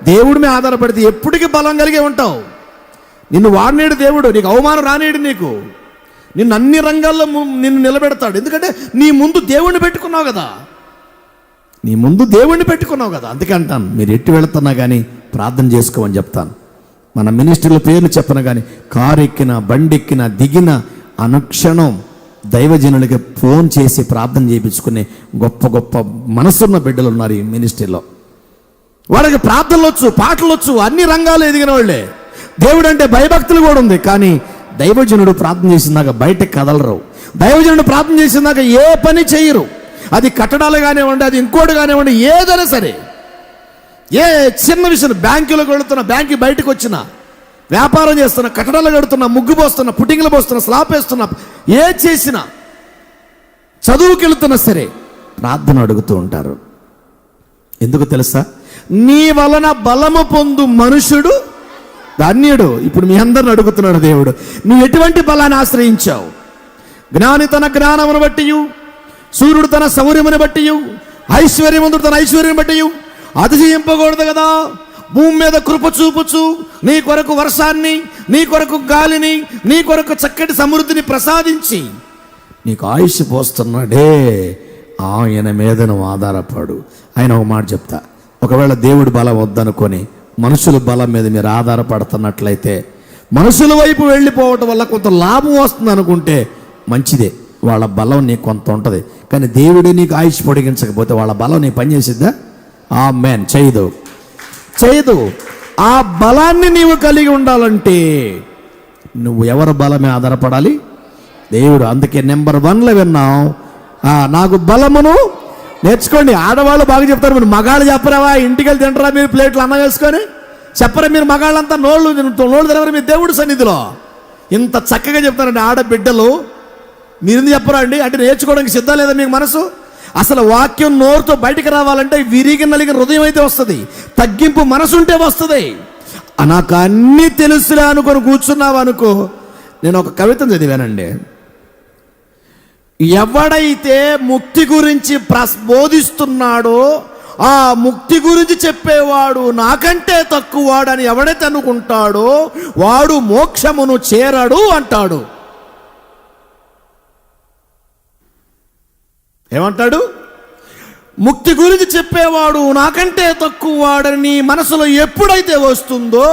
దేవుడి మీద ఆధారపడితే ఎప్పటికీ బలం కలిగే ఉంటావు. నిన్ను వాడినేడు దేవుడు, నీకు అవమానం రానేడు, నిన్ను అన్ని రంగాల్లో నిన్ను నిలబెడతాడు. ఎందుకంటే నీ ముందు దేవుణ్ణి పెట్టుకున్నావు కదా, అందుకే అంటాను, మీరు ఎట్టి వెళుతున్నా కానీ ప్రార్థన చేసుకోమని చెప్తాను. మన మినిస్ట్రీల పేర్లు చెప్పను కానీ కారు ఎక్కిన, బండి ఎక్కిన, దిగిన అనుక్షణం దైవజనులకి ఫోన్ చేసి ప్రార్థన చేయించుకునే గొప్ప గొప్ప మనసున్న బిడ్డలు ఉన్నారు ఈ మినిస్ట్రీలో. వాళ్ళకి ప్రార్థనలు వచ్చు, పాటలు వచ్చు, అన్ని రంగాల్లో ఎదిగిన వాళ్ళే. దేవుడు అంటే భయభక్తులు కూడా ఉంది. కానీ దైవజనుడు ప్రార్థన చేసిందాక బయటకు కదలరు. దైవజనుడు ప్రార్థన చేసిందాక ఏ పని చేయరు. అది కట్టడాలు కానివ్వండి, అది ఇంకోటి కానివ్వండి, ఏదైనా సరే, ఏ చిన్న విషయం, బ్యాంకులో కడుతున్నా, బ్యాంకు బయటకు వచ్చినా, వ్యాపారం చేస్తున్నా, కట్టడాలు కడుతున్నా, ముగ్గు పోస్తున్నా, పుట్టింగ్లు పోస్తున్నా, స్లాబ్ వేస్తున్నా, ఏ చేసినా, చదువుకి వెళుతున్నా సరే ప్రార్థన అడుగుతూ ఉంటారు. ఎందుకు తెలుసా? నీ వలన బలము పొందు మనుషుడు ధన్యుడు. ఇప్పుడు మీ అందరిని అడుగుతున్నాడు దేవుడు, నువ్వు ఎటువంటి బలాన్ని ఆశ్రయించావు? జ్ఞాని తన జ్ఞానమును బట్టి, సూర్యుడు తన శౌర్యమును బట్టి, ఐశ్వర్యవంతుడు తన ఐశ్వర్యం బట్టి అతిశయింపకూడదు కదా. భూమి మీద కృప చూపుచు నీ కొరకు వర్షాన్ని, నీ కొరకు గాలిని, నీ కొరకు చక్కటి సమృద్ధిని ప్రసాదించి నీకు ఆయుష్ పోస్తున్నాడే, ఆయన మీద నువ్వు ఆధారపడు. ఆయన ఒక మాట చెప్తా, ఒకవేళ దేవుడి బలం వద్దనుకొని మనుషుల బలం మీద మీరు ఆధారపడుతున్నట్లయితే, మనుషుల వైపు వెళ్ళిపోవటం వల్ల కొంత లాభం వస్తుంది అనుకుంటే మంచిదే, వాళ్ళ బలం నీకు కొంత ఉంటుంది. కానీ దేవుడే నీకు ఆయుష్ పొడిగించకపోతే వాళ్ళ బలం నీకు పనిచేసిద్దా? ఆమేన్. చేయదు. ఆ బలాన్ని నీవు కలిగి ఉండాలంటే నువ్వు ఎవరి బలమే ఆధారపడాలి? దేవుడు. అందుకే నెంబర్ 1లో విన్నాం, నాకు బలమును నేర్చుకోండి. ఆడవాళ్ళు బాగా చెప్తారు, మీరు మగాళ్ళు చెప్పరావా? ఇంటికి వెళ్ళి తింటారా మీరు ప్లేట్లు అన్నం వేసుకొని? చెప్పరా మీరు మగాళ్ళంతా? నోళ్ళు తెరవరు మీ దేవుడి సన్నిధిలో. ఇంత చక్కగా చెప్తారండి ఆడబిడ్డలు. మీరు చెప్పరా అండి? అంటే నేర్చుకోవడానికి సిద్ధం లేదా మీకు మనసు? అసలు వాక్యం నోరుతో బయటికి రావాలంటే విరిగి నలిగిన హృదయం అయితే వస్తుంది, తగ్గింపు మనసు ఉంటే వస్తుంది. నాకు అన్నీ తెలుసులే అనుకొని కూర్చున్నావు అనుకో. నేను ఒక కవితను చదివానండి. ఎవడైతే ముక్తి గురించి బోధిస్తున్నాడో, ఆ ముక్తి గురించి చెప్పేవాడు నాకంటే తక్కువవాడని ఎవడైతే అనుకుంటాడో వాడు మోక్షమును చేరడు అంటాడు. ఏమంటాడు? ముక్తి గురించి చెప్పేవాడు నాకంటే తక్కువ వాడని మనసులో ఎప్పుడైతే వస్తుందో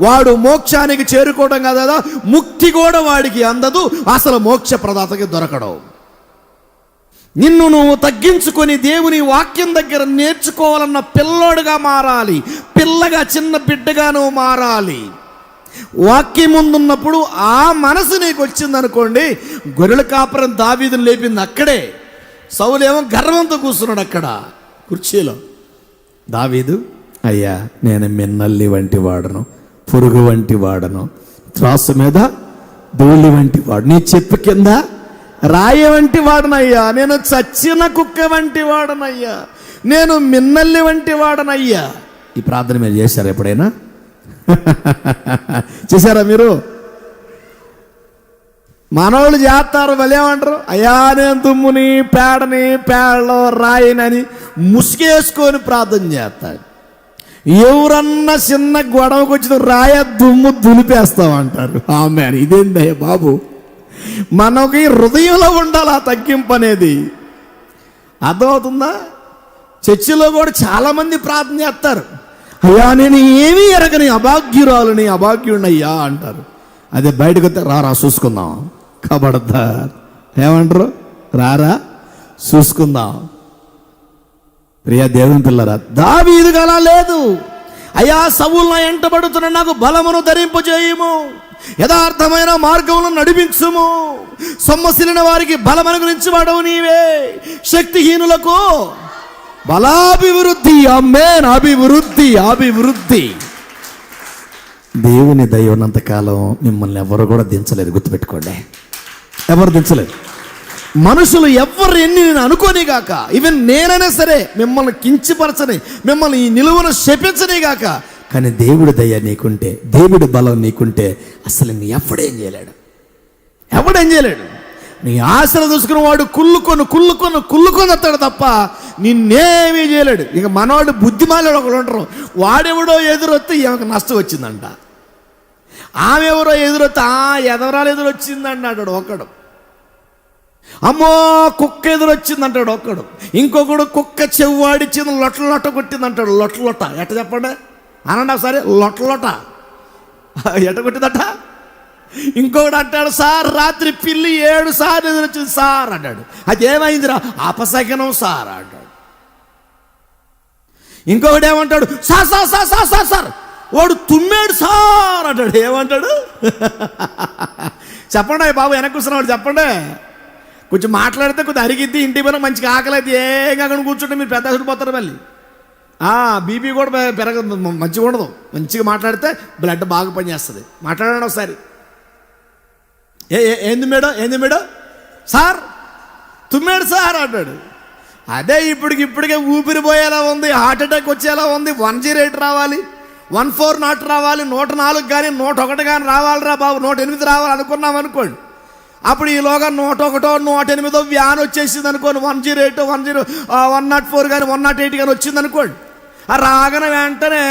వాడు మోక్షానికి చేరుకోవడం కదా, ముక్తి కూడా వాడికి అందదు, అసలు మోక్ష ప్రదాతకి దొరకడం. నిన్ను నువ్వు తగ్గించుకొని దేవుని వాక్యం దగ్గర నేర్చుకోవాలన్న పిల్లోడుగా మారాలి, పిల్లగా చిన్న బిడ్డగా నువ్వు మారాలి. వాక్యం ముందున్నప్పుడు ఆ మనసు నీకు వచ్చిందనుకోండి, గొర్రెల కాపురం దావీదును లేపింది అక్కడే. సౌలు ఏమో గర్వంతో కూర్చున్నాడు అక్కడ కుర్చీలో. దావీదు, అయ్యా నేను మిన్నల్లి వంటి వాడను, పురుగు వంటి వాడను, త్రాసు మీద ధూళి వంటి వాడు, నీ చెప్పు కింద రాయ వంటి వాడనయ్యా, నేను చచ్చిన కుక్క వంటి వాడనయ్యా, నేను మిన్నల్లి వంటి వాడనయ్యా. ఈ ప్రార్థన మీరు చేశారా ఎప్పుడైనా? చేశారా మీరు? మనోళ్ళు చేస్తారు, వాళ్ళేమంటారు? అయ్యా నేను దుమ్ముని పేడలో రాయినని ముసుగేసుకొని ప్రార్థన చేస్తాడు. ఎవరన్నా చిన్న గొడవకు వచ్చిన రాయ దుమ్ము దులిపేస్తామంటారు. ఆమేన్. ఇదేందయ్యా బాబు? మనకి హృదయంలో ఉండాలి ఆ తగ్గింపు అనేది. అర్థమవుతుందా? చర్చిలో కూడా చాలామంది ప్రార్థన చేస్తారు, అయ్యా నేను ఏమీ ఎరగని అభాగ్యురాలని, అభాగ్యుడినయ్యా అంటారు. అదే బయటకు వస్తే రారా చూసుకుందాం, కబడతా ఏమంటారు? రారా చూసుకుందాం. ప్రియా దేవుని పిల్లరా, దావీదుకు అలా లేదు. అయ్యా సౌలు నా ఎంటబడుతున్న నాకు బలమును ధరింపజేయుము, యథార్థమైన మార్గములను నడిపించుము, సొమ్మసిలిన వారికి బలమును గురించి వాడవు నీవే, శక్తిహీనులకు బలాభివృద్ధి. ఆమేన్. అభివృద్ధి. దేవుని దయ ఉన్నంతకాలం మిమ్మల్ని ఎవరు కూడా దించలేరు, గుర్తుపెట్టుకోండి. ఎవరు దించలేరు. మనుషులు ఎవరు ఎన్ని నేను అనుకోనిగాక, ఈవెన్ నేనైనా సరే మిమ్మల్ని కించపరచని, మిమ్మల్ని ఈ నిలువును శపించనిగాక, కానీ దేవుడి దయ నీకుంటే, దేవుడి బలం నీకుంటే అసలు నీ ఎవడేం చేయలేడు. నీ ఆశలు చూసుకున్న వాడు కుళ్ళుకొని వస్తాడు తప్ప నిన్నేమీ చేయలేడు. ఇక మనవాడు బుద్ధిమాలాడు ఒకడు ఉంటారు, వాడెవడో ఎదురొస్తే ఈమెకు నష్టం వచ్చిందంట, ఆమె ఎవరో ఎదురొస్తే ఎదవరాలు ఎదురొచ్చిందంటాడు ఒకడు, అమ్మో కుక్క ఎదురొచ్చిందంటాడు ఒకడు, ఇంకొకడు కుక్క చెవ్వాడిచ్చింది లొట్ట కొట్టిందంటాడు. లొట్ట ఎట్ట చెప్పండి అనండి ఒకసారి, లొట్ట ఎట్ట కొట్టిందట. ఇంకొకడు అంటాడు, సార్ రాత్రి పిల్లి 7 సార్లు ఎదురొచ్చింది సార్ అంటాడు. అది ఏమైందిరా, అపశకనం సార్ అంటాడు. ఇంకొకటి ఏమంటాడు, sir sir sir sir sir sir వాడు తుమ్మాడు సార్ అంటాడు. ఏమంటాడు చెప్పండి బాబు, వెనక్కి కూర్చున్నవాడు చెప్పండి. కొంచెం మాట్లాడితే కొంచెం అరిగిద్ది, ఇంటి పైన మంచిగా ఆకలి అయితే ఏం కాకుండా కూర్చుంటే మీరు పెద్ద పోతారు మళ్ళీ. బీపీ కూడా పెరగదు, మంచిగా ఉండదు. మంచిగా మాట్లాడితే బ్లడ్ బాగా పనిచేస్తుంది. మాట్లాడండి ఒకసారి. ఏంది మేడం సార్ తుమ్మాడు సార్ అంటాడు. అదే ఇప్పటికే ఊపిరి పోయేలా ఉంది, హార్ట్ అటాక్ వచ్చేలా ఉంది, 108 రావాలి, 140 రావాలి, 104 కానీ 101 కానీ రావాలిరా బాబు, 108 రావాలి అనుకున్నాం అనుకోండి. అప్పుడు ఈలోగా 101, 108 వ్యాన్ వచ్చేసింది అనుకోండి, 108, 104 కానీ 108 కానీ వచ్చింది అనుకోండి. రాగానే వెంటనే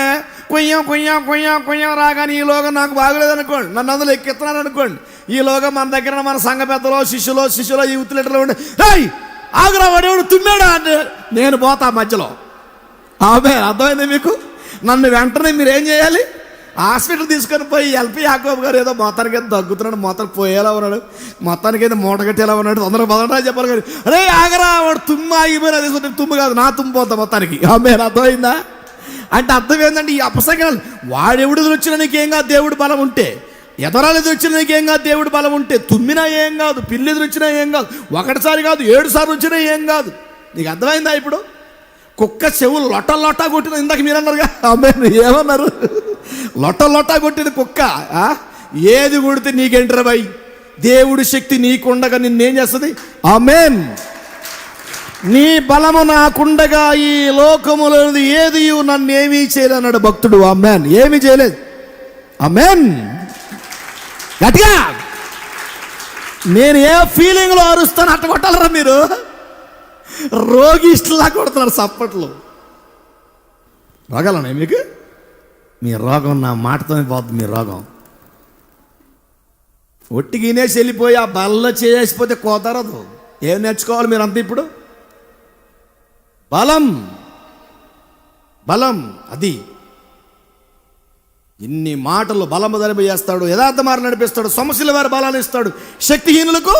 కొయ్యం రాగానే ఈలోగా నాకు బాగలేదు అనుకోండి, నన్ను అందులో ఎక్కిస్తున్నాను అనుకోండి. ఈలోగా మన దగ్గర మన సంఘ పెద్దలో శిష్యులో ఈ ఉత్తులెటర్లో ఉండి, ఏయ్ ఆగురా వాడేవాడు తుమ్మాడా అంటే నేను పోతా మధ్యలో. అర్థమైంది మీకు? నన్ను వెంటనే మీరు ఏం చేయాలి, హాస్పిటల్ తీసుకొని పోయి ఎల్పి యాకోబు గారు ఏదో మొత్తానికి ఏదో దగ్గుతున్నాడు, మొత్తం పోయేలా ఉన్నాడు, మొత్తానికి ఏదో మూట కట్టేలా ఉన్నాడు, తొందరగా బదరా చెప్పాలి కానీ అరే ఆగరా వాడు తుమ్ము ఆగిపోయినా తీసుకుంటే తుమ్ము కాదు నా తుమ్ము పోతా మొత్తానికి. అర్థమైందా? అంటే అర్థం ఏంటంటే ఈ అపశకనాలు, వాడెవడు వచ్చినా నీకేం కాదు దేవుడు బలం ఉంటే, ఎదరాలు ఎదురొచ్చినా నీకేం కాదు దేవుడు బలం ఉంటే, తుమ్మినా ఏం కాదు, పిల్లి ఎదురొచ్చినా ఏం కాదు, ఒకటిసారి కాదు 7 సార్లు వచ్చినా ఏం కాదు. నీకు అర్థమైందా? ఇప్పుడు కుక్క చెవులు లొట్ట కొట్టిన, ఇందాక మీరు అన్నారుగా, ఏమన్నారు, లొట్ట కొట్టిన కుక్క ఏది కొడితే నీకేంటరా బాయ్, దేవుడి శక్తి నీకుండగా నిన్నేం చేస్తుంది? ఆమేన్. నీ బలము నాకుండగా ఈ లోకములో ఏది నన్ను ఏమీ చేయలేదు అన్నాడు భక్తుడు. ఆమేన్. ఏమీ చేయలేదు. ఆమేన్. గట్టిగా నేను ఏ ఫీలింగ్లో అరుస్తాను అట్ట కొట్టాలరా మీరు. రోగిష్లా కొడుతున్నారు చప్పట్లు. రోగాలన్నా మీకు? మీ రోగం నా మాటతోనే పోతుంది. మీ రోగం ఒట్టిగినేసి వెళ్ళిపోయి ఆ బల్ల చేసిపోతే కోతరదు. ఏం నేర్చుకోవాలి మీరు అంతా ఇప్పుడు? బలం అది. ఇన్ని మాటలు బలము ధరిపోయేస్తాడు, యథార్థ మారి నడిపిస్తాడు, సమస్యల వారి బలాన్ని ఇస్తాడు, శక్తిహీనులకు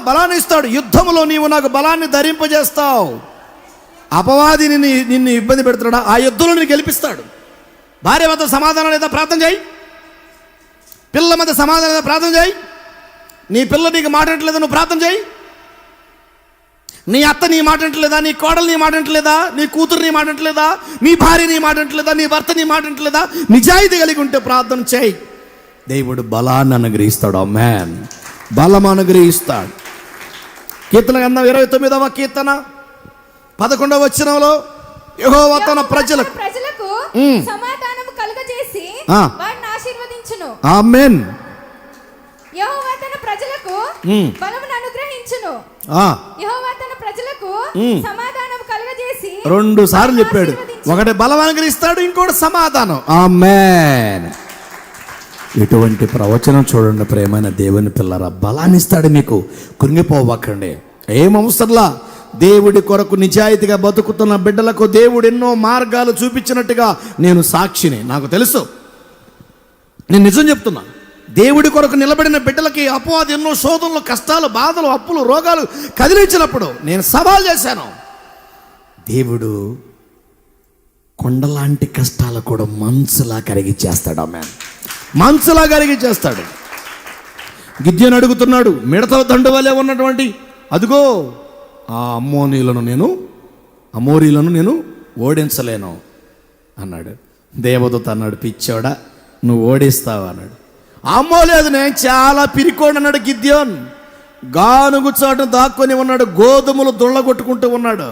బలాన్ని ఇస్తాడు. యుద్ధములో నీవు నాకు బలాన్ని ధరింపజేస్తావు. అపవాదిని నిన్ను ఇబ్బంది పెడుతున్నాడా, ఆ యుద్ధంలో నీకు గెలిపిస్తాడు. భార్య మధ్య సమాధానం లేదా ప్రార్థన చేయి, పిల్లల మధ్య సమాధానం లేదా ప్రార్థన చేయి, నీ పిల్ల నీకు మాట్లాడట్లేదా నువ్వు ప్రార్థన చేయి, నీ అత్త నీ మాట్లాడట్లేదా, నీ కోడలు నీ మాట్లాడట్లేదా, నీ కూతురు నీ మాట్లాడట్లేదా, నీ భార్య నీ మాట్లాడట్లేదా, నీ భర్త నీ మాట్లాడట్లేదా, నిజాయితీ కలిగి ఉంటే ప్రార్థన చేయి. దేవుడు బలాన్ని అనుగ్రహిస్తాడు. ఆమేన్. బలం అనుగ్రహిస్తాడు. కీర్తన గ్రంథం 29వ కీర్తన 11వ వచనంలో యెహోవా తన ప్రజలకు సమాధానం కలుగజేసి వారిని ఆశీర్వదించును. ఆమేన్. యెహోవా తన ప్రజలకు బలమును అనుగ్రహించును. యెహోవా తన ప్రజలకు సమాధానం కలుగజేసి 2 సార్లు చెప్పాడు. ఒకటి బలం అనుగ్రహిస్తాడు, ఇంకోటి సమాధానం. ఆమేన్. ఇటువంటి ప్రవచనం చూడండి ప్రేమైన దేవుని పిల్లరా. బలాన్ని ఇస్తాడు మీకు, కృంగిపోవకండి. ఏం అవసరంలా. దేవుడి కొరకు నిజాయితీగా బతుకుతున్న బిడ్డలకు దేవుడు ఎన్నో మార్గాలు చూపించినట్టుగా నేను సాక్షిని. నాకు తెలుసు, నేను నిజం చెప్తున్నా. దేవుడి కొరకు నిలబడిన బిడ్డలకి అపవాది ఎన్నో శోధనలు, కష్టాలు, బాధలు, అప్పులు, రోగాలు కదిలించినప్పుడు నేను సవాల్ చేశాను. దేవుడు కొండలాంటి కష్టాలు కూడా మంచులా కరిగిచ్చేస్తాడు. ఆమేన్. మంచులా కరిగిచ్చేస్తాడు. గిద్యోను అడుగుతున్నాడు, మిడతల దండు వలె ఉన్నటువంటి అదిగో ఆ అమోరీలను నేను ఓడించలేను అన్నాడు. దేవదూత అన్నాడు, పిచ్చోడా నువ్వు ఓడిస్తావు అన్నాడు. అమ్మో లేదు, నేను చాలా పిరికోడు అన్నాడు గిద్యోన్. గానుగు చాటును దాక్కొని ఉన్నాడు, గోధుమలు దొళ్ళగొట్టుకుంటూ ఉన్నాడు.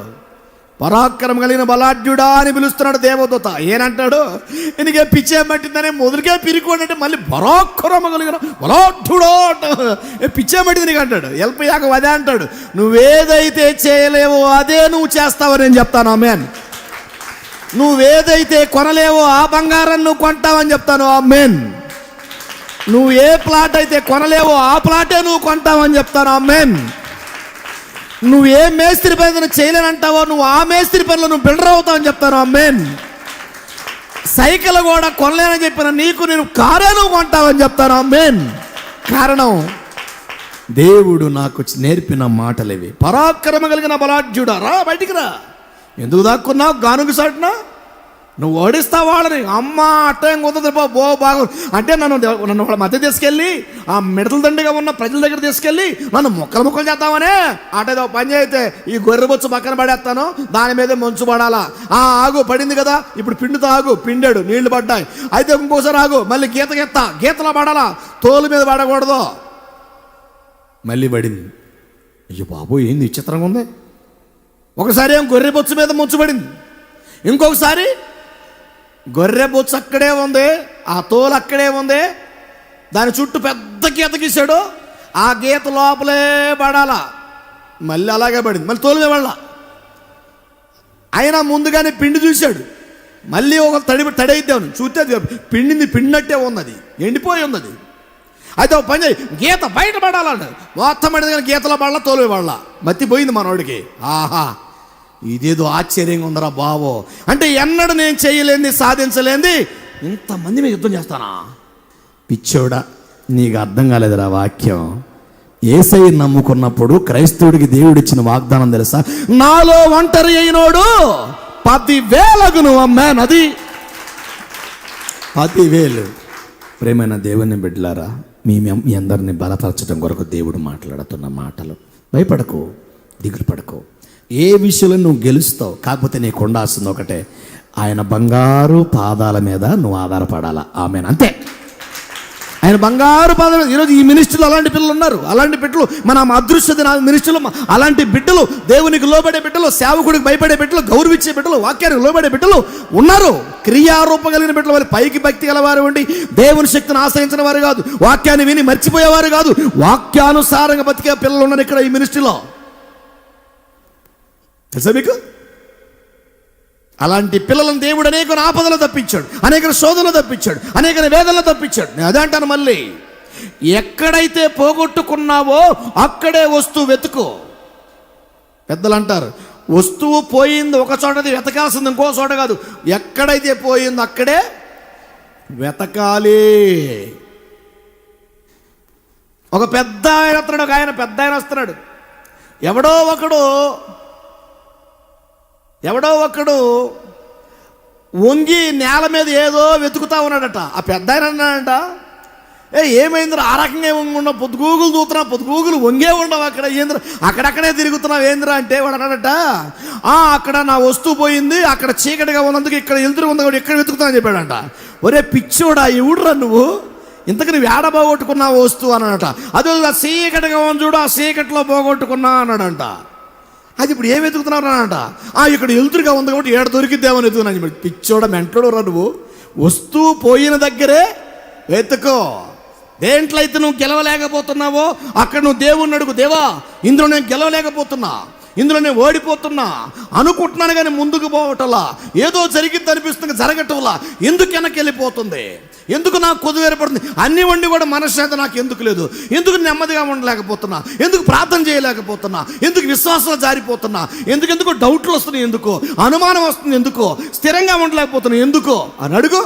పరాక్రమం కలిగిన బలాఢ్యుడా అని పిలుస్తున్నాడు దేవదూత. ఏనంటాడు? ఈయనకే పిచ్చే పట్టిందని మొదలుకే పిరికోడంటే మళ్ళీ పరాక్రమం కలిగిన బలాఢ్యుడా అంట. పిచ్చే పట్టింది నీకు అంటాడు. వెళ్ళిపోయాక అదే అంటాడు, నువ్వేదైతే చేయలేవో అదే నువ్వు చేస్తావని నేను చెప్తాను. ఆమేన్. నువ్వేదైతే కొనలేవో ఆ బంగారం నువ్వు కొంటావని చెప్తాను. ఆమేన్. నువ్వు ఏ ప్లాట్ అయితే కొనలేవో ఆ ప్లాటే నువ్వు కొంటావని చెప్తాను. ఆమేన్. నువ్వు ఏ మేస్త్రి పని చేయలేనంటావో నువ్వు ఆ మేస్త్రి పనిలో నువ్వు బిల్డర్ అవుతావని చెప్తాను. ఆమేన్. సైకిల్ కూడా కొనలేనని చెప్పిన నీకు నేను కారే నువ్వు కొంటావని చెప్తాను. ఆమేన్. కారణం దేవుడు నాకు నేర్పిన మాటలు ఇవి. పరాక్రమ కలిగిన బలాఢ్యుడా, రా బయటికి రా. ఎందుకు దాక్కున్నావు? గానుగు సాటునా నువ్వు ఓడిస్తా వాళ్ళని. అమ్మ అట్టం కుదరదు బో బాగు అంటే నన్ను వాళ్ళ మధ్య తీసుకెళ్ళి ఆ మిడతల దండిగా ఉన్న ప్రజల దగ్గర తీసుకెళ్ళి నన్ను ముక్కలు చేద్దామనే అటేదో పని అయితే ఈ గొర్రె బొచ్చు పక్కన పడేస్తాను, దాని మీదే మంచు పడాలా. ఆగు, పడింది కదా, ఇప్పుడు పిండితో ఆగు. పిండాడు, నీళ్లు పడ్డాయి. అయితే ఇంకోసారి ఆగు, మళ్ళీ గీతలా పడాలా, తోలు మీద పడకూడదు. మళ్ళీ పడింది. అయ్యో బాబు, ఏంది విచిత్రంగా ఉంది. ఒకసారి ఏం గొర్రె బొచ్చు మీద మంచు పడింది, ఇంకొకసారి గొర్రె బొచ్చు అక్కడే ఉంది, ఆ తోలు అక్కడే ఉంది, దాని చుట్టూ పెద్ద గీత గీసాడు, ఆ గీత లోపలే పడాలా. మళ్ళీ అలాగే పడింది, మళ్ళీ తోలు మీద పడాల. ఆయన ముందుగానే పిండి చూశాడు, మళ్ళీ ఒక తడైద్దాం చూస్తే పిండింది పిండినట్టే ఉన్నది, ఎండిపోయి ఉన్నది. అయితే ఒక పని చేయి, గీత బయట పడాలంట. మొత్తం పడింది కానీ గీతలో పడాల, తోలు మీద పడాల. మత్తిపోయింది మనోడికి. ఆహా, ఇదేదో ఆశ్చర్యంగా ఉందరా బావో. అంటే ఎన్నడూ నేను చేయలేంది, సాధించలేంది, ఇంతమంది మీద యుద్ధం చేస్తానా? పిచ్చోడా, నీకు అర్థం కాలేదురా వాక్యం. యేసయ్య నమ్ముకున్నప్పుడు క్రైస్తవుడికి దేవుడిచ్చిన వాగ్దానం తెలుసా? నాలో ఒంటరి అయినోడు 10,000 అమ్మాన్. అది 10,000. ప్రేమైన దేవుని బిడ్డలారా, మీ అందరినీ బలపరచడం కొరకు దేవుడు మాట్లాడుతున్న మాటలు. భయపడకు, దిగులు పడకు. ఏ విషయంలో నువ్వు గెలుస్తావు, కాకపోతే నీకు ఉండాల్సింది ఒకటే, ఆయన బంగారు పాదాల మీద నువ్వు ఆధారపడాలా. ఆమేన్. అంతే. ఆయన బంగారు పాదాల మీద. ఈరోజు ఈ మినిస్ట్రీలో అలాంటి పిల్లలు ఉన్నారు. అలాంటి బిడ్డలు మన అదృశ్య మినిస్ట్రీలో అలాంటి బిడ్డలు, దేవునికి లోబడే బిడ్డలు, సేవకుడికి భయపడే బిడ్డలు, గౌరవించే బిడ్డలు, వాక్యానికి లోబడే బిడ్డలు ఉన్నారు. క్రియారూప కలిగిన బిడ్డలు. వారి పైకి భక్తి గలవారు ఉండి దేవుని శక్తిని ఆశ్రయించిన వారు కాదు, వాక్యాన్ని విని మర్చిపోయేవారు కాదు, వాక్యానుసారంగా బతికే పిల్లలు ఉన్నారు ఇక్కడ ఈ మినిస్ట్రీలో. తెలుసా మీకు? అలాంటి పిల్లలను దేవుడు అనేక ఆపదలు తప్పించాడు, అనేక శోధనలు తప్పించాడు, అనేక వేదనలు తప్పించాడు. నేను అదే అంటాను. మళ్ళీ ఎక్కడైతే పోగొట్టుకున్నావో అక్కడే వస్తువు వెతుకు. పెద్దలు అంటారు, వస్తువు పోయింది ఒక చోటది, వెతకాల్సింది ఇంకో చోట కాదు. ఎక్కడైతే పోయిందో అక్కడే వెతకాలి. ఒక పెద్ద ఆయన వస్తున్నాడు, ఒక ఆయన పెద్ద ఆయన వస్తున్నాడు. ఎవడో ఒకడు వంగి నేల మీద ఏదో వెతుకుతా ఉన్నాడట. ఆ పెద్ద ఆయన అన్నాడంట, ఏమైందిరా ఆ రకంగా ఉండవు, పొద్దుగూగులు చూస్తున్నావు, పొద్దుగూగులు వంగే ఉండవు, అక్కడ ఏంద్ర అక్కడక్కడే తిరుగుతున్నావు ఏంద్రా అంటే వాడు అన్నాడట, అక్కడ నా వస్తువు పోయింది, అక్కడ చీకటిగా ఉన్నందుకు ఇక్కడ ఎదురు ఉంది కూడా ఇక్కడ వెతుకుతా అని చెప్పాడంట. ఒరే పిచ్చోడా, ఎవడురా నువ్వు, ఇంతకు నువ్వు ఏడ పోగొట్టుకున్నావు వస్తువు అన్నాడట. అదే చీకటిగా ఉంది చూడు, ఆ చీకటిలో పోగొట్టుకున్నా అన్నాడంట. అది ఇప్పుడు ఏం వెతుకుతున్నావు అనంట. ఇక్కడ ఎదురుగా ఉంది కాబట్టి ఏడ దొరికిద్దామని వెతుకున్నాను. పిచ్చోడ మెంటోడు రా నువ్వు. వస్తువు పోయిన దగ్గరే వెతుకో. దేంట్లో అయితే నువ్వు గెలవలేకపోతున్నావో అక్కడ నువ్వు దేవుణ్ణి అడుగు, దేవా ఇందులో నేను గెలవలేకపోతున్నా, ఇందులో నేను ఓడిపోతున్నా అనుకుంటున్నాను కానీ ముందుకు పోవటంలా, ఏదో జరిగిద్ది అనిపిస్తుంది జరగటంలా, ఎందుకు వెనక్కి వెళ్ళిపోతుంది, ఎందుకు నాకు కొద్దు ఏర్పడుతుంది, అన్ని వండి కూడా మనశ్శాంతి నాకు ఎందుకు లేదు, ఎందుకు నెమ్మదిగా ఉండలేకపోతున్నా, ఎందుకు ప్రార్థన చేయలేకపోతున్నా, ఎందుకు విశ్వాసంలో జారిపోతున్నా, ఎందుకు డౌట్లు వస్తున్నాయి, ఎందుకు అనుమానం వస్తుంది, ఎందుకు స్థిరంగా ఉండలేకపోతున్నా, ఎందుకు అని అడుగు.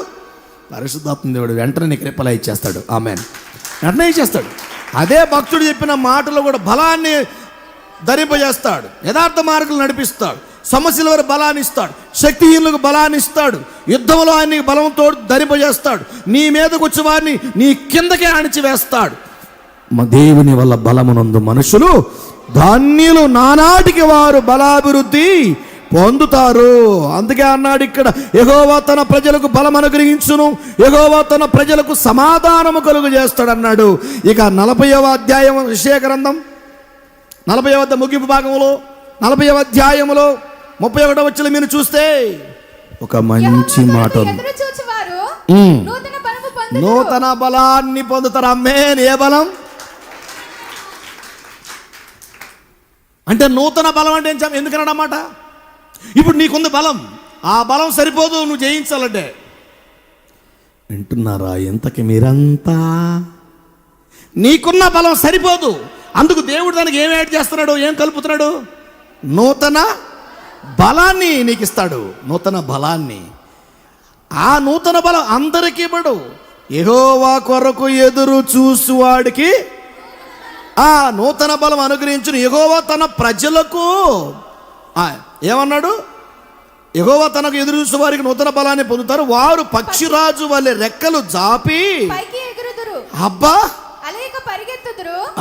పరిశుద్ధాత్మ దేవుడు వెంటనే నీకు రిప్లై ఇచ్చేస్తాడు. ఆమేన్. వెంటనే ఇచ్చేస్తాడు. అదే భక్తుడు చెప్పిన మాటలో కూడా బలాన్ని ధరింపజేస్తాడు, యథార్థ మార్గాలు నడిపిస్తాడు, సమస్యల వారి బలాన్ని ఇస్తాడు, శక్తిహీనులకు బలాన్ని ఇస్తాడు, యుద్ధంలో ఆయన బలంతో ధరింపజేస్తాడు, నీ మీదకు వచ్చే వారిని నీ కిందకే అణిచివేస్తాడు. దేవుని వల్ల బలమునందు మనుషులు ధాన్యులు, నానాటికి వారు బలాభివృద్ధి పొందుతారు. అందుకే అన్నాడు ఇక్కడ, యెహోవా తన ప్రజలకు బలం అనుగ్రహించును, యెహోవా తన ప్రజలకు సమాధానము కలుగు చేస్తాడు అన్నాడు. ఇక 40వ అధ్యాయం యెషయా గ్రంథం 40వ ముగింపు భాగంలో 40వ అధ్యాయంలో 31వ వచనం మీరు చూస్తే ఒక మంచి మాట ఉంది. ఎదురు చూచువారు నూతన బలము పొందుదురు. నూతన బలాన్ని పొందుతారు. ఆమేన్. ఏ బలం అంటే నూతన బలం అంటే ఎందుకన్నమాట? ఇప్పుడు నీకుంది బలం, ఆ బలం సరిపోదు నువ్వు జయించాలంటే. వింటున్నారా ఇంతకి మీరంతా? నీకున్న బలం సరిపోదు, అందుకు దేవుడు దానికి ఏం యాడ్ చేస్తున్నాడు, ఏం కలుపుతున్నాడు? నూతన బలాన్ని నీకు ఇస్తాడు. నూతన బలాన్ని. ఆ నూతన బలం అందరికీ ఇవ్వడు. యెహోవా కొరకు ఎదురు చూసువాడికి ఆ నూతన బలం అనుగ్రహించును. యెహోవా తన ప్రజలకు ఏమన్నాడు? యెహోవా తనకు ఎదురు చూసే వారికి నూతన బలాన్ని పొందుతారు. వారు పక్షిరాజు వలె రెక్కలు జాపి పైకి ఎగురుదురు. అబ్బా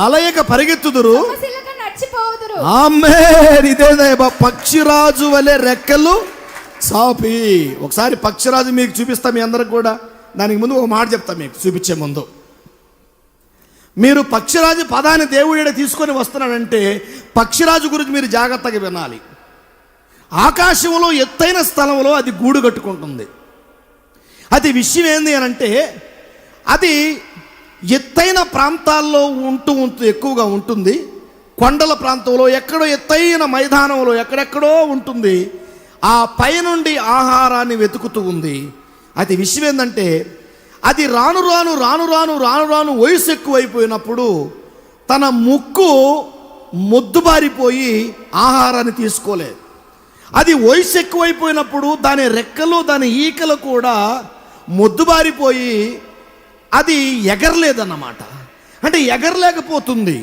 అలయక పరిగెత్తుదురు. ఆమేన్. ఇదే పక్షిరాజు వలె రెక్కలు చాపి. ఒకసారి పక్షిరాజు మీకు చూపిస్తా మీ అందరికి కూడా. దానికి ముందు ఒక మాట చెప్తా మీకు చూపించే ముందు. మీరు పక్షిరాజు పదాన్ని దేవుడు తీసుకొని వస్తున్నాడంటే పక్షిరాజు గురించి మీరు జాగ్రత్తగా వినాలి. ఆకాశంలో ఎత్తైన స్థలంలో అది గూడు కట్టుకుంటుంది. అది విషయం ఏంది అని అంటే అది ఎత్తైన ప్రాంతాల్లో ఉంటూ ఎక్కువగా ఉంటుంది. కొండల ప్రాంతంలో ఎక్కడో ఎత్తైన మైదానంలో ఎక్కడెక్కడో ఉంటుంది. ఆ పైనుండి ఆహారాన్ని వెతుకుతూ ఉంది. అది విషయం ఏంటంటే అది రాను రాను రాను రాను రాను రాను వయసు ఎక్కువైపోయినప్పుడు తన ముక్కు మొద్దుబారిపోయి ఆహారాన్ని తీసుకోలేదు. అది వయసు ఎక్కువైపోయినప్పుడు దాని రెక్కలు దాని ఈకలు కూడా మొద్దుబారిపోయి అది ఎగరలేదన్నమాట. అంటే ఎగరలేకపోతుంది.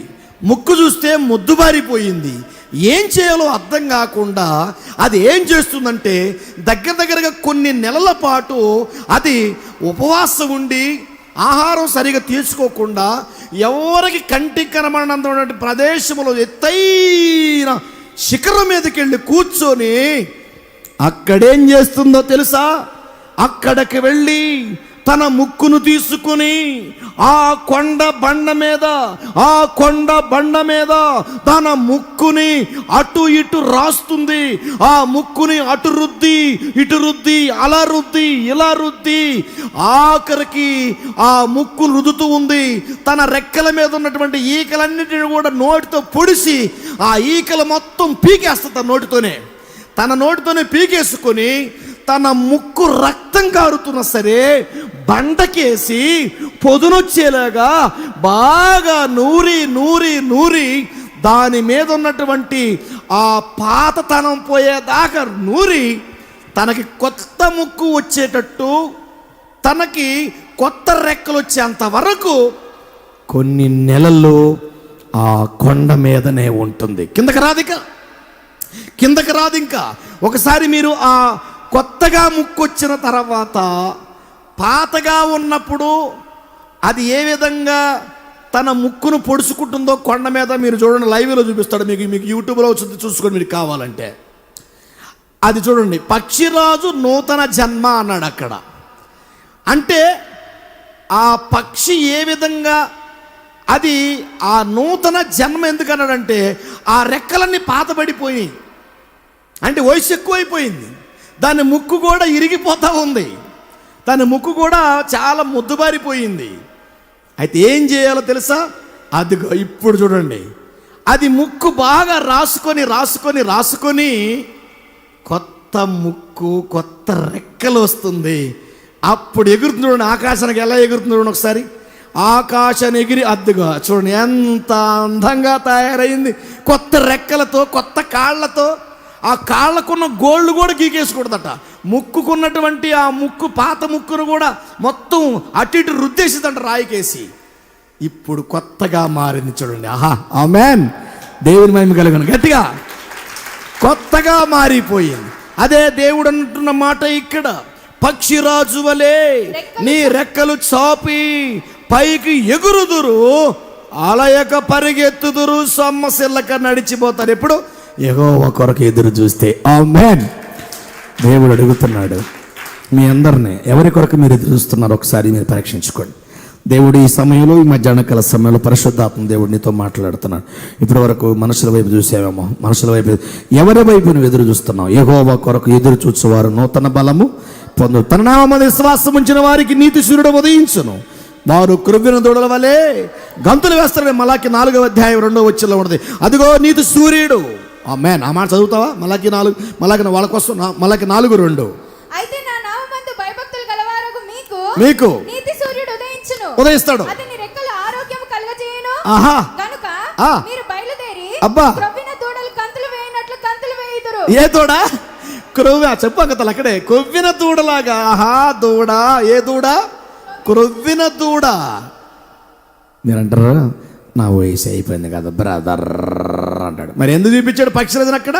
ముక్కు చూస్తే మొద్దుబారిపోయింది. ఏం చేయాలో అర్థం కాకుండా అది ఏం చేస్తుందంటే దగ్గరగా కొన్ని నెలల పాటు అది ఉపవాసం ఉండి ఆహారం సరిగా తీసుకోకుండా ఎవరికి కంటికి కనబడినంత ప్రదేశంలో ఎత్తైన శిఖరం మీదకి వెళ్ళి కూర్చొని అక్కడేం చేస్తుందో తెలుసా? అక్కడికి వెళ్ళి తన ముక్కును తీసుకుని ఆ కొండ బండ మీద తన ముక్కుని అటు ఇటు రాస్తుంది. ఆ ముక్కుని అటు రుద్ది ఇటు రుద్ది అలా రుద్ది ఇలా రుద్ది ఆఖరికి ఆ ముక్కును రుద్దుతూ ఉంది. తన రెక్కల మీద ఉన్నటువంటి ఈకలన్నిటిని కూడా నోటితో పొడిసి ఆ ఈకలు మొత్తం పీకేస్తుంది. తన నోటితోనే పీకేసుకొని తన ముక్కు రక్తం కారుతున్నా సరే బండకేసి పొదునొచ్చేలాగా బాగా నూరి దాని మీద ఉన్నటువంటి ఆ పాతతనం పోయేదాకా నూరి తనకి కొత్త ముక్కు వచ్చేటట్టు తనకి కొత్త రెక్కలు వచ్చేంత వరకు కొన్ని నెలలు ఆ కొండ మీదనే ఉంటుంది. కిందకి రాదు ఇంకా. ఒకసారి మీరు ఆ కొత్తగా ముక్కు వచ్చిన తర్వాత పాతగా ఉన్నప్పుడు అది ఏ విధంగా తన ముక్కును పొడుచుకుంటుందో కొండ మీద మీరు చూడండి. లైవ్లో చూపిస్తాడు మీకు యూట్యూబ్లో వచ్చింది, చూసుకోండి మీకు కావాలంటే. అది చూడండి. పక్షిరాజు నూతన జన్మ అన్నాడు అక్కడ. అంటే ఆ పక్షి ఏ విధంగా అది ఆ నూతన జన్మ ఎందుకన్నాడంటే ఆ రెక్కలన్నీ పాతబడిపోయి అంటే వయసు ఎక్కువైపోయింది. దాని ముక్కు కూడా ఇరిగిపోతూ ఉంది. దాని ముక్కు కూడా చాలా ముద్దుబారిపోయింది. అయితే ఏం చేయాలో తెలుసా? అదిగో ఇప్పుడు చూడండి. అది ముక్కు బాగా రాసుకొని కొత్త ముక్కు కొత్త రెక్కలు వస్తుంది. అప్పుడు ఎగురుతుంది చూడండి. ఆకాశానికి ఎలా ఎగురుతుంది చూడండి ఒకసారి. ఆకాశాన్ని ఎగిరి అద్దుగా చూడండి ఎంత అందంగా తయారైంది. కొత్త రెక్కలతో కొత్త కాళ్ళతో. ఆ కాళ్ళకున్న గోళ్ళు కూడా గీకేసుకూడదట. ముక్కుకున్నటువంటి ఆ ముక్కు పాత ముక్కును కూడా మొత్తం అటు ఇటు రుద్దేసిందంట రాయికేసి. ఇప్పుడు కొత్తగా మారింది చూడండి. ఆహా ఆమేన్. దేవుని మహిమ కలుగును. గట్టిగా కొత్తగా మారిపోయింది. అదే దేవుడు అంటున్న మాట ఇక్కడ. పక్షిరాజు వలె నీ రెక్కలు చాపి పైకి ఎగురుదురు, అలయక పరిగెత్తుదురు, సొమ్మసిల్లక నడిచిపోతారు. ఎప్పుడు? యెహోవా కొరకు ఎదురు చూస్తే. ఆమేన్. దేవుడు అడుగుతున్నాడు మీ అందరినీ, ఎవరి కొరకు మీరు ఎదురు చూస్తున్నారు ఒకసారి మీరు పరీక్షించుకోండి. దేవుడు ఈ సమయంలో, ఈ మధ్యాహ్న కాల సమయంలో పరిశుద్ధాత్మ దేవుడు నీతో మాట్లాడుతున్నాడు. ఇప్పటి వరకు మనుషుల వైపు చూసావేమో, మనుషుల వైపు ఎవరి వైపు నువ్వు ఎదురు చూస్తున్నావు? యెహోవా కొరకు ఎదురు చూసేవారు నూతన బలము పొందు, తన నామమున విశ్వాసం ఉంచిన వారికి నీతి సూర్యుడు ఉదయించును, వారు క్రొవ్విన దూడల వలె గంతులు వేస్తారని మలాకి 4వ అధ్యాయం 2వ వచనంలో ఉన్నది. అదిగో నీతి సూర్యుడు. ఆమేన్. ఆ మాట చదువుతావా? మలాకి 4 వాళ్ళ కోసం మలాకి 4:2. అయితే నా నామమందు భయభక్తులు గలవారగు మీకు నీతి సూర్యుడు ఉదయిస్తాడు. అతని రెక్కల ఆరోగ్యం కలుగజేయును. ఆహా. గనుక మీరు బయలుదేరి అబ్బా క్రొవ్విన దూడలు కంతులు వేయనట్లు కంతులు వేయుదురు. ఏ దూడ? క్రొవ్వి. చెప్పగతలు అక్కడే కొవ్విన దూడలాగా. ఆహా, దూడ. ఏ దూడ? క్రొవ్విన దూడ. మీరంటారు నా వయసు అయిపోయింది కదా బ్రదర్ అంటాడు. మరి ఎందుకు చూపించాడు పక్షిరాజుని అక్కడ?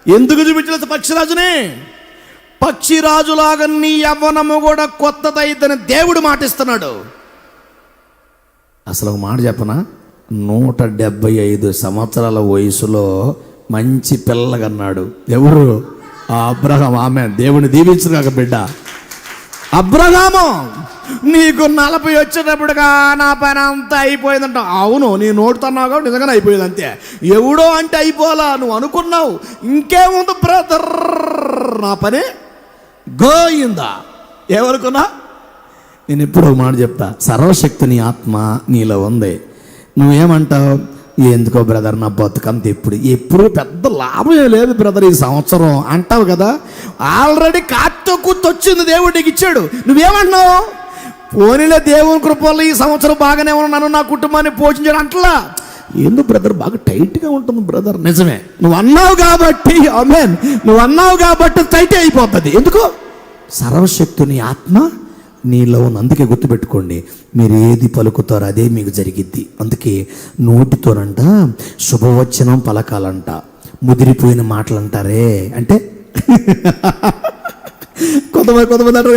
ఎందుకు చూపించలేదు పక్షిరాజుని? పక్షిరాజులాగా నీ యవ్వనము కూడా కొత్తదైద్దని దేవుడు మాటిస్తున్నాడు. అసలు ఒక మాట చెప్పనా? 175 సంవత్సరాల వయసులో మంచి పిల్లగన్నాడు. ఎవరు? అబ్రహాము. ఆమె దేవుని దీవించను కాక బిడ్డ. అబ్రహాము, నీకు 40 వచ్చేటప్పుడుగా నా పని అంతా అయిపోయిందంట. అవును, నీ నోటుతున్నావు కాబట్టి నిజంగానే అయిపోయింది అంతే. ఎవడో అంటే అయిపోలా, నువ్వు అనుకున్నావు. ఇంకేముంది బ్రదర్, నా పని గోయిందా. ఏమనుకున్నా? నేను ఎప్పుడు ఒక మాట చెప్తా, సర్వశక్తిని ఆత్మ నీలో ఉంది. నువ్వేమంటావు? ఎందుకో బ్రదర్ నా బతుకంత ఎప్పుడు పెద్ద లాభం లేదు బ్రదర్ ఈ సంవత్సరం అంటావు కదా. ఆల్రెడీ కాటుతో కూర్చొచ్చింది, దేవుడు నీకు ఇచ్చాడు. నువ్వేమంటున్నావు? పోనీలే దేవుని కృపల్లో ఈ సంవత్సరం బాగానే ఉన్నాను, నా కుటుంబాన్ని పోషించాడు అంటలా. ఎందుకు బ్రదర్ బాగా టైట్గా ఉంటుంది బ్రదర్. నిజమే, నువ్వు అన్నావు కాబట్టి. ఆమేన్. నువ్వు అన్నావు కాబట్టి టైట్ అయిపోతుంది. ఎందుకు? సర్వశక్తుని ఆత్మ నీలో ఉన్న. అందుకే గుర్తుపెట్టుకోండి, మీరు ఏది పలుకుతారో అదే మీకు జరిగిద్ది. అందుకే నోటితోనంట శుభవచనం పలకాలంట. ముదిరిపోయిన మాటలు అంటారే అంటే కొంతమంది అంటారు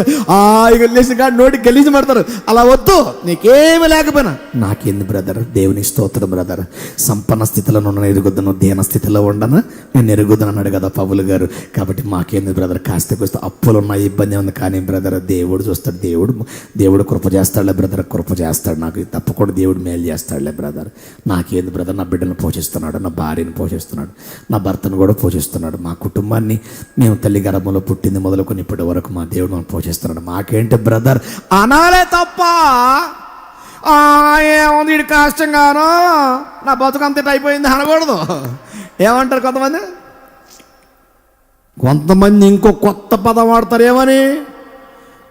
లేచిన కాదు నోటికి గలీజు పడతారు. అలా వద్దు. నీకేమి లేకపోయినా నాకేంది బ్రదర్, దేవుని స్తోత్రం బ్రదర్. సంపన్న స్థితిలో ఉన్న ఎరుగుద్దను, దీన స్థితిలో ఉండను నేను ఎరుగుద్దను అన్నాడు కదా పౌలు గారు. కాబట్టి మాకేంది బ్రదర్, కాస్త కూస్త అప్పులు ఉన్న ఇబ్బంది ఉంది కానీ బ్రదర్ దేవుడు చూస్తాడు. దేవుడు కృప చేస్తాడులే బ్రదర్, కృప చేస్తాడు. నాకు తప్పకుండా దేవుడు మేలు చేస్తాడులే బ్రదర్. నాకేంది బ్రదర్, నా బిడ్డను పోషిస్తున్నాడు, నా భార్యను పోషిస్తున్నాడు, నా భర్తను కూడా పోషిస్తున్నాడు, మా కుటుంబాన్ని మేము తల్లి గర్భంలో పుట్టింది మొదలుకొని ఇప్పటి వరకు మా దేవుడు మనం పోషిస్తున్నాడు. మాకేంటి బ్రదర్ అనాలే తప్ప ఏముంది వీడి కష్టంగానో నా బతుకంతటి అయిపోయింది అనకూడదు. ఏమంటారు కొంతమంది ఇంకో కొత్త పదం వాడతారు. ఏమని?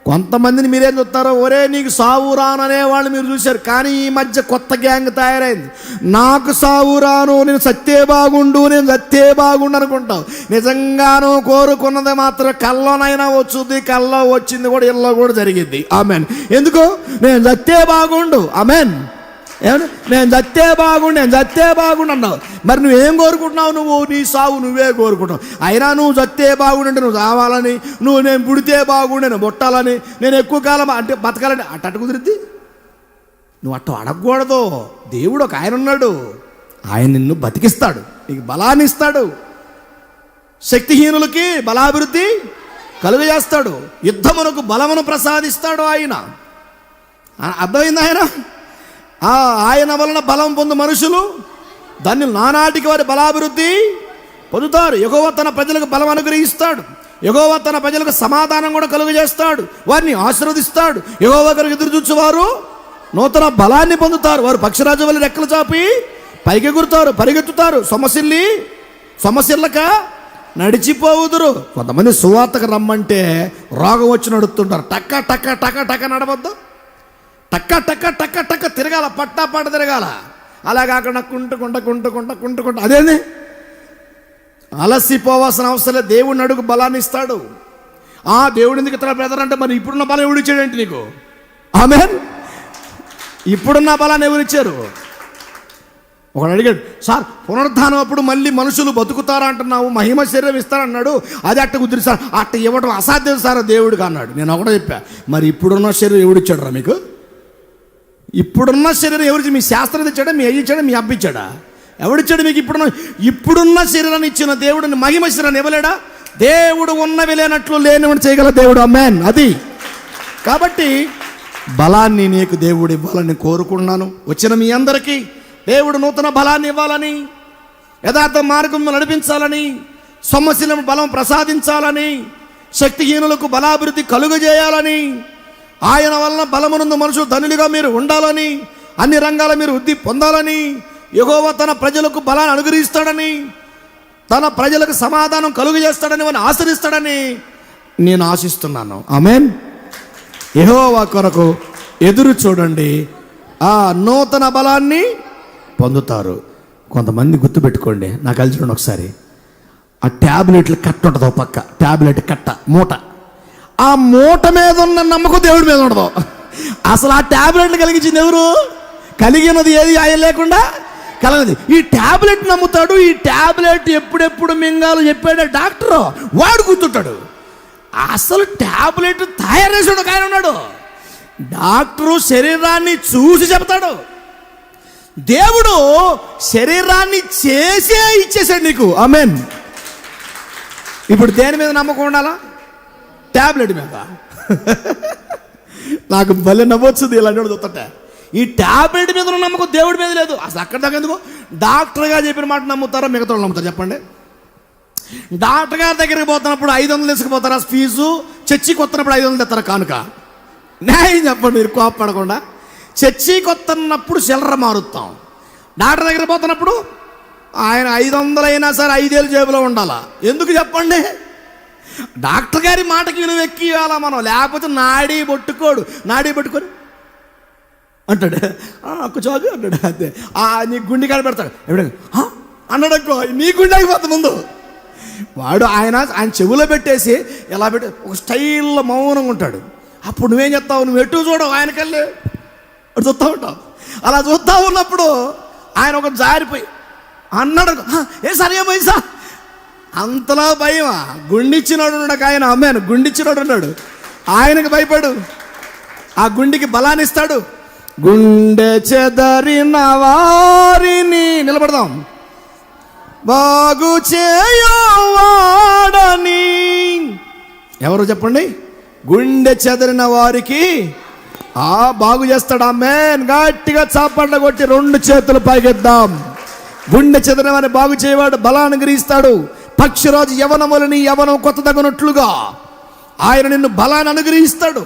కొంతమందిని మీరేం చూస్తారో, ఒరే నీకు సావు రాననే వాళ్ళు మీరు చూశారు. కానీ ఈ మధ్య కొత్త గ్యాంగ్ తయారైంది. నాకు సావు రాను, నేను సత్తే బాగుండు, నేను సత్తే బాగుండు అనుకుంటావు. నిజంగాను కోరుకున్నది మాత్రం కల్లోనైనా వచ్చుద్ది, కల్లో వచ్చింది కూడా ఇల్లో కూడా జరిగింది. ఆమెన్. ఎందుకు? నేను సత్తే బాగుండు. ఆమెన్. ఏమన్నా నేను సత్తే బాగుండు అన్నావు. మరి నువ్వేం కోరుకుంటున్నావు? నువ్వు నీ సావు నువ్వే కోరుకుంటావు. అయినా నువ్వు సత్తే బాగుండంటే నువ్వు రావాలని, నేను పుడితే బాగుండు, నేను పుట్టాలని, నేను ఎక్కువ కాలం అంటే బతకాలని అట్ట కుదిరిద్ది. నువ్వు అట్ట అడగకూడదు. దేవుడు ఒక ఆయన ఉన్నాడు, ఆయన నిన్ను బతికిస్తాడు, నీకు బలాన్ని ఇస్తాడు, శక్తిహీనులకి బలాభివృద్ధి కలుగజేస్తాడు, యుద్ధమునకు బలమును ప్రసాదిస్తాడు. ఆయన అర్థమైంది. ఆయన వలన బలం పొందు మనుషులు దాన్ని నానాటికి వారి బలాభివృద్ధి పొందుతారు. యెహోవా తన ప్రజలకు బలం అనుగ్రహిస్తాడు. యెహోవా తన ప్రజలకు సమాధానం కూడా కలుగజేస్తాడు, వారిని ఆశీర్వదిస్తాడు. యెహోవా కొరకు ఎదురు చూచువారు నూతన బలాన్ని పొందుతారు. వారు పక్షిరాజు వల్ల రెక్కలు చాపి పైకెగురుతారు, పరిగెత్తుతారు, సమస్యలక నడిచిపోవుదురు. కొంతమంది సువార్తకు రమ్మంటే రోగం వచ్చి నడుస్తుంటారు. టక్క టక్క టక్క టక్క నడవద్దు, టక్క టక్క టక్క టక్క తిరగాల, పట్ట తిరగాల. అలా కాకుండా కుంటుకుంటా అదేంది అలసిపోవాల్సిన అవసరం లేదు. దేవుడిని అడుగు, బలాన్ని ఇస్తాడు. దేవుడు ఎందుకు ఇతర బ్రదర్ అంటే, మరి ఇప్పుడున్న బలం ఎవరు ఇచ్చాడేంటి నీకు? ఆమేన్. ఇప్పుడున్న బలాన్ని ఎవరు ఇచ్చారు? ఒకడు అడిగాడు, సార్ పునరుద్ధానం అప్పుడు మళ్ళీ మనుషులు బతుకుతారా అంటున్నావు, మహిమ శరీరం ఇస్తారన్నాడు, అది అట్ట కుదిరి సార్, అట్ట ఇవ్వడం అసాధ్యం సార్ దేవుడికి అన్నాడు. నేను ఒకటే చెప్పా, మరి ఇప్పుడున్న శరీరం ఎవడిచ్చాడు రా మీకు? ఇప్పుడున్న శరీరం ఎవరికి? మీ శాస్త్రం ఇచ్చాడా, మీ అయ్యి ఇచ్చాడా, మీ అబ్బ ఇచ్చాడా? ఎవడిచ్చాడు మీకు? ఇప్పుడున్న శరీరాన్ని ఇచ్చిన దేవుడిని మహిమ శరీరాన్ని ఇవ్వలేడా? దేవుడు ఉన్నవి లేనట్లు లేనివని చేయగల దేవుడు. ఆమేన్. అది కాబట్టి బలాన్ని నీకు దేవుడు ఇవ్వాలని కోరుకున్నాను. వచ్చిన మీ అందరికీ దేవుడు నూతన బలాన్ని ఇవ్వాలని, యథార్థ మార్గంలో నడిపించాలని, సొమ్మశీల బలం ప్రసాదించాలని, శక్తిహీనులకు బలాభివృద్ధి కలుగజేయాలని, ఆయన వలన బలమునందు మనుషులు ధనులుగా మీరు ఉండాలని, అన్ని రంగాల మీరు వృద్ధి పొందాలని, యెహోవా తన ప్రజలకు బలాన్ని అనుగ్రహిస్తాడని, తన ప్రజలకు సమాధానం కలుగజేస్తాడని, వారిని ఆశీర్వదిస్తాడని నేను ఆశిస్తున్నాను. ఆమేన్. యెహోవా కొరకు ఎదురు చూడండి, ఆ నూతన బలాన్ని పొందుతారు. కొంతమంది గుర్తుపెట్టుకోండి, నాకు కలిసి చూడండి ఒకసారి. ఆ ట్యాబ్లెట్లు కట్ట ఉంటుంది, పక్క ట్యాబ్లెట్ కట్ట మూట, ఆ మూట మీద ఉన్న నమ్మకం దేవుడి మీద ఉండదు. అసలు ఆ ట్యాబ్లెట్లు కలిగించింది ఎవరు? కలిగినది ఏది ఆయన లేకుండా కలగదు. ఈ ట్యాబ్లెట్ నమ్ముతాడు, ఈ ట్యాబ్లెట్ ఎప్పుడెప్పుడు మింగాలో చెప్పాడే డాక్టరు, వాడు గుర్తుంటాడు. అసలు ట్యాబ్లెట్ తయారు చేసాడు ఒక ఆయన ఉన్నాడు. డాక్టరు శరీరాన్ని చూసి చెప్తాడు, దేవుడు శరీరాన్ని చేసే ఇచ్చేసాడు నీకు. ఆమేన్. ఇప్పుడు దేని మీద నమ్మకం ఉండాలా? ట్యాబ్లెట్ మీద. నాకు భలే నవ్వొచ్చుది ఇలాంటి వాడు చూస్తుంటే. ఈ ట్యాబ్లెట్ మీద ఉన్న నమ్మకం దేవుడి మీద లేదు. అసలు అక్కడ దాకా ఎందుకు? డాక్టర్గా చెప్పిన మాట నమ్ముతారా, మిగతా వాళ్ళు నమ్ముతారు చెప్పండి? డాక్టర్ గారి దగ్గరికి పోతున్నప్పుడు 500 తీసుకుపోతారా ఫీజు? చర్చికి వస్తున్నప్పుడు 500 తెస్తారా కానుక? న్యాయం చెప్పండి, మీరు కోపపడకుండా. చర్చికి వస్తున్నప్పుడు చిల్లర మారుస్తాం, డాక్టర్ దగ్గర పోతున్నప్పుడు ఆయన 500 అయినా సరే 5 ఏళ్ళు జేబులో ఉండాలా. ఎందుకు చెప్పండి? డాక్టర్ గారి మాటకి విలువ ఎక్కి ఇవ్వాలా మనం, లేకపోతే నాడీ పట్టుకొని అంటాడు, ఒక చాలు అంటాడు, అంతే. నీ గుండె కాడ పెడతాడు ఎప్పుడైనా అన్నాడు అనుకో, నీ గుండె అయిపోతుంది ముందు. వాడు ఆయన చెవులో పెట్టేసి ఎలా పెట్టి ఒక స్టైల్లో మౌనంగా ఉంటాడు. అప్పుడు నువ్వేం చెప్తావు? నువ్వు ఎటు చూడవు, ఆయనకెళ్ళి అటు చూస్తూ ఉంటావు. అలా చూస్తూ ఉన్నప్పుడు ఆయన ఒక జారిపోయి అన్నాడు, ఏ సరే ఏమైంది సార్? అంతలా భయమా? గుండిచ్చినాడు ఉన్నాడు ఆయన. అమ్మాను గుండిచ్చినాడు ఉన్నాడు, ఆయనకు భయపడు, ఆ గుండెకి బలాన్ని ఇస్తాడు. గుండె చెదరిన వారిని నిలబడదాం, బాగు చేయవాడని. ఎవరు చెప్పండి? గుండె చెదరిన వారికి బాగు చేస్తాడు. ఆమేన్. గట్టిగా చాపట్ల కొట్టి 2 చేతులు పైకెద్దాం. గుండె చెదరిన వారిని బాగు చేయవాడు, బలాన్ని అనుగ్రహిస్తాడు. పక్షిరాజు యవనములని యవనం కొత్త తగినట్లుగా ఆయన నిన్ను బలాన్ని అనుగ్రహిస్తాడు.